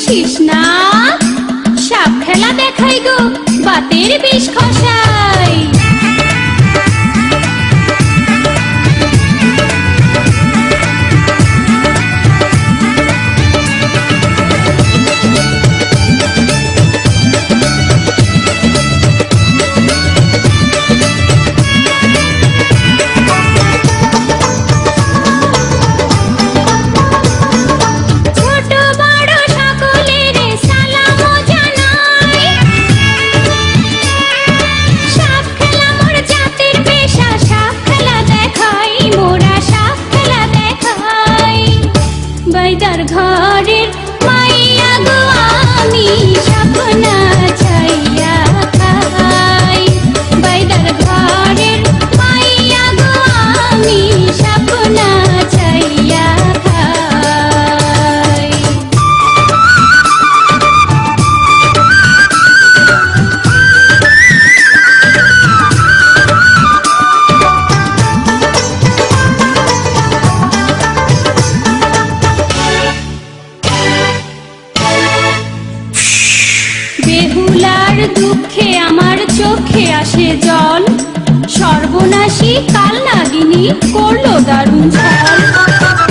আসিস না, সাপ খেলা দেখাই গো বাতের বিষ খসাই। বাইদার ঘরের মাইয়া গো আমি সাপ নাচাইয়া খাই, বাইদার ঘরের মাইয়া গো আমি সাপ নাচাইয়া খাই। বেহুলার দুঃখে আমার চোখে আসে জল, সর্বনাশী কাল নাগিনী করলো দারুণ ছল।